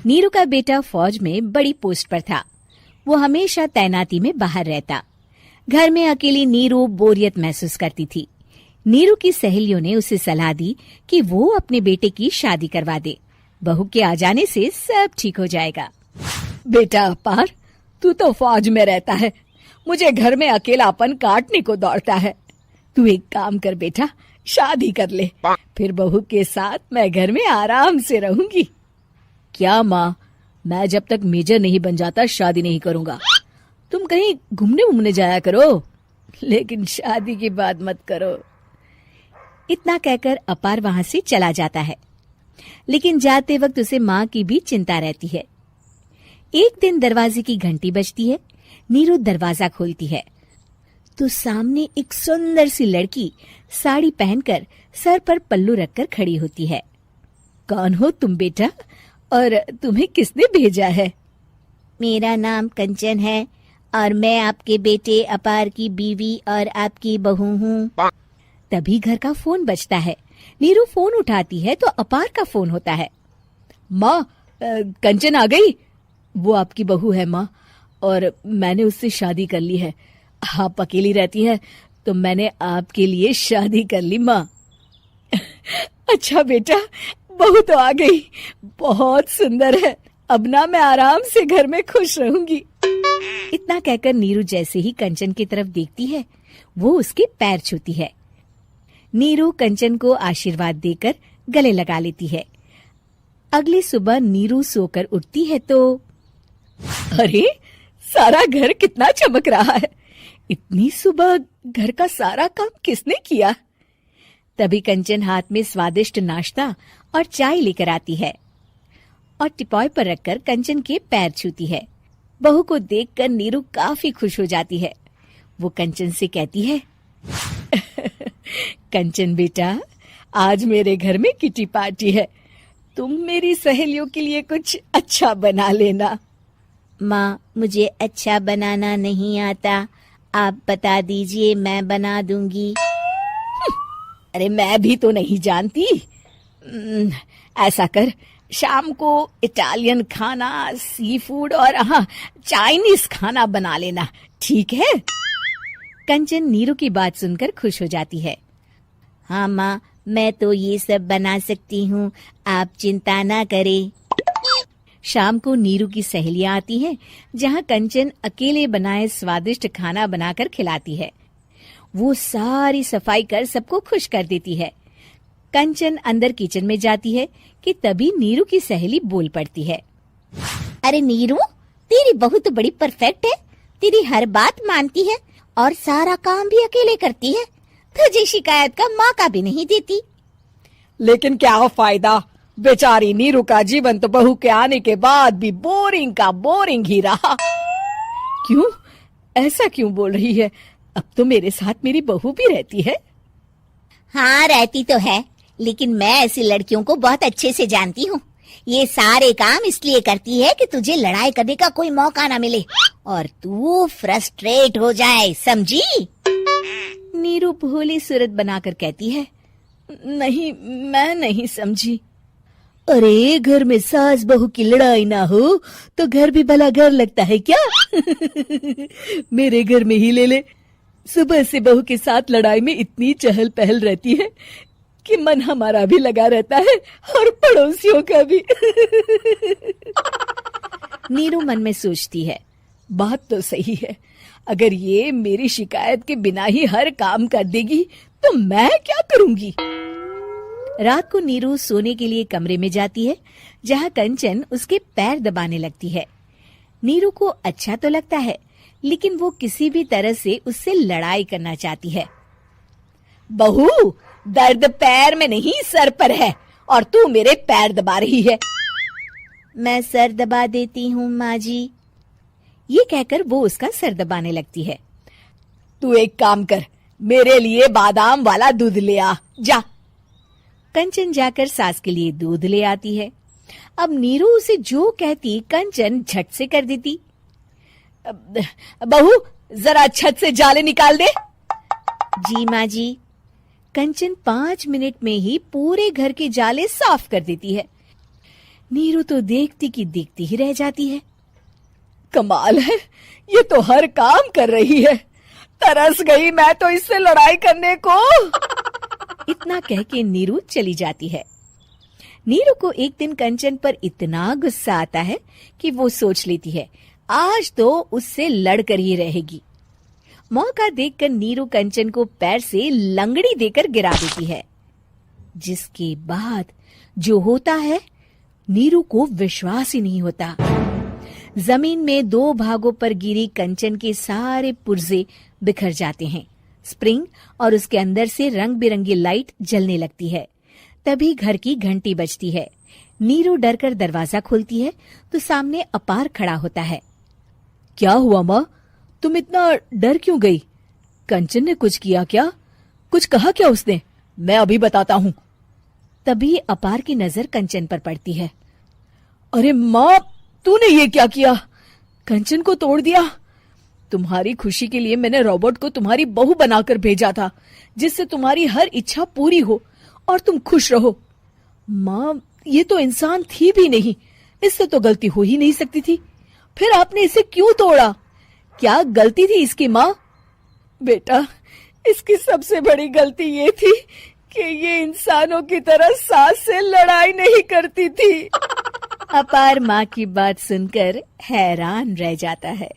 नीरू का बेटा फौज में बड़ी पोस्ट पर था। वो हमेशा तैनाती में बाहर रहता। घर में अकेली नीरू बोरियत महसूस करती थी। नीरू की सहेलियों ने उसे सलाह दी कि वो अपने बेटे की शादी करवा दे। बहू के आ जाने से सब ठीक हो जाएगा। बेटा अपार, तू तो फौज में रहता है, मुझे घर में अकेलापन काटने को दौड़ता है। तू एक काम कर बेटा, शादी कर ले, फिर बहू के साथ मैं घर में आराम से रहूंगी। क्या माँ, मैं जब तक मेजर नहीं बन जाता शादी नहीं करूंगा। तुम कहीं घूमने जाया करो, लेकिन शादी की बात मत करो। इतना कहकर अपार वहां से चला जाता है, लेकिन जाते वक्त उसे माँ की भी चिंता रहती है। एक दिन दरवाजे की घंटी बजती है। नीरू दरवाजा खोलती है तो सामने एक सुंदर सी लड़की साड़ी पहनकर सर पर पल्लू रखकर खड़ी होती है। कौन हो तुम बेटा, और तुम्हें किसने भेजा है? मेरा नाम कंचन है और मैं आपके बेटे अपार की बीवी और आपकी बहू हूँ। तभी घर का फोन बजता है। नीरू फोन उठाती है तो अपार का फोन होता है। माँ, कंचन आ गई। वो आपकी बहू है माँ, और मैंने उससे शादी कर ली है। आप अकेली रहती हैं तो मैंने आपके लिए शादी कर ली माँ। अच्छा बेटा, बहू तो आ गई, बहुत सुंदर है। अब ना मैं आराम से घर में खुश रहूंगी। इतना कहकर नीरू जैसे ही कंचन की तरफ देखती है, वो उसके पैर छूती है। नीरू कंचन को आशीर्वाद देकर गले लगा लेती है। अगली सुबह नीरू सोकर उठती है तो अरे, सारा घर कितना चमक रहा है। इतनी सुबह घर का सारा काम किसने किया? तभी कंचन हाथ में स्वादिष्ट नाश्ता और चाय लेकर आती है और टिपॉय पर रखकर कंचन के पैर छूती है। बहू को देखकर नीरू काफी खुश हो जाती है। वो कंचन से कहती है, कंचन बेटा, आज मेरे घर में किटी पार्टी है, तुम मेरी सहेलियों के लिए कुछ अच्छा बना लेना। माँ, मुझे अच्छा बनाना नहीं आता, आप बता दीजिए, मैं बना दूंगी। अरे मैं भी तो नहीं जानती। ऐसा कर, शाम को इटालियन खाना, सी फूड और हाँ, चाइनीज खाना बना लेना, ठीक है? कंचन नीरू की बात सुनकर खुश हो जाती है। हाँ माँ, मैं तो ये सब बना सकती हूँ, आप चिंता ना करें। शाम को नीरू की सहेलियां आती हैं, जहाँ कंचन अकेले बनाए स्वादिष्ट खाना बनाकर खिलाती है। वो सारी सफाई कर सबको खुश कर देती है। कंचन अंदर किचन में जाती है कि तभी नीरू की सहेली बोल पड़ती है। अरे नीरू, तेरी बहू तो बड़ी परफेक्ट है, तेरी हर बात मानती है और सारा काम भी अकेले करती है, तुझे शिकायत का मौका भी नहीं देती। लेकिन क्या फायदा, बेचारी नीरू का जीवन तो बहू के आने के बाद भी बोरिंग का बोरिंग ही रहा। क्यों, ऐसा क्यों बोल रही है? अब तो मेरे साथ मेरी बहू भी रहती है। हाँ, रहती तो है, लेकिन मैं ऐसी लड़कियों को बहुत अच्छे से जानती हूँ। ये सारे काम इसलिए करती है कि तुझे लड़ाई करने का कोई मौका ना मिले और तू फ्रस्ट्रेट हो जाए, समझी? नीरू भोली सूरत बनाकर कहती है, नहीं, मैं नहीं समझी। अरे, घर में सास बहू की लड़ाई ना हो तो घर भी भला घर लगता है क्या? मेरे घर में ही ले ले। सुबह से बहू के साथ लड़ाई में इतनी चहल पहल रहती है कि मन हमारा भी लगा रहता है और पड़ोसियों का भी। नीरू मन में सोचती है, बात तो सही है, अगर ये मेरी शिकायत के बिना ही हर काम कर देगी तो मैं क्या करूंगी? रात को नीरू सोने के लिए कमरे में जाती है, जहाँ कंचन उसके पैर दबाने लगती है। नीरू को अच्छा तो लगता है, लेकिन वो किसी भी तरह से उससे लड़ाई करना चाहती है। बहू, दर्द पैर में नहीं सर पर है और तू मेरे पैर दबा रही है। मैं सर दबा देती हूँ माँ जी। ये कहकर वो उसका सर दबाने लगती है। तू एक काम कर, मेरे लिए बादाम वाला दूध ले आ, जा। कंचन जाकर सास के लिए दूध ले आती है। अब नीरू उसे जो कहती कंचन झट से कर देती। बहू, जरा छत से जाले निकाल दे। जी माँ जी। कंचन 5 मिनट में ही पूरे घर के जाले साफ कर देती है। नीरू तो देखती की देखती ही रह जाती है। कमाल है, ये तो हर काम कर रही है। तरस गई मैं तो इससे लड़ाई करने को। इतना कह के नीरू चली जाती है। नीरू को एक दिन कंचन पर इतना गुस्सा आता है कि वो सोच लेती है आज तो उससे लड़कर ही रहेगी। मौका देखकर नीरू कंचन को पैर से लंगड़ी देकर गिरा देती है, जिसके बाद जो होता है नीरू को विश्वास ही नहीं होता। जमीन में 2 भागों पर गिरी कंचन के सारे पुर्जे बिखर जाते हैं। स्प्रिंग और उसके अंदर से रंग बिरंगी लाइट जलने लगती है। तभी घर की घंटी बजती है। नीरू डरकर दरवाजा खोलती है तो सामने अपार खड़ा होता है। क्या हुआ माँ, तुम इतना डर क्यों गई? कंचन ने कुछ किया क्या? कुछ कहा क्या उसने? मैं अभी बताता हूँ। तभी अपार की नजर कंचन पर पड़ती है। अरे माँ, तूने ये क्या किया? कंचन को तोड़ दिया। तुम्हारी खुशी के लिए मैंने रॉबर्ट को तुम्हारी बहू बनाकर भेजा था, जिससे तुम्हारी हर इच्छा पूरी हो और तुम खुश रहो। माँ, ये तो इंसान थी भी नहीं, इससे तो गलती हो ही नहीं सकती थी। फिर आपने इसे क्यों तोड़ा? क्या गलती थी इसकी माँ? बेटा, इसकी सबसे बड़ी गलती ये थी कि ये इंसानों की तरह सास से लड़ाई नहीं करती थी। अपार माँ की बात सुनकर हैरान रह जाता है।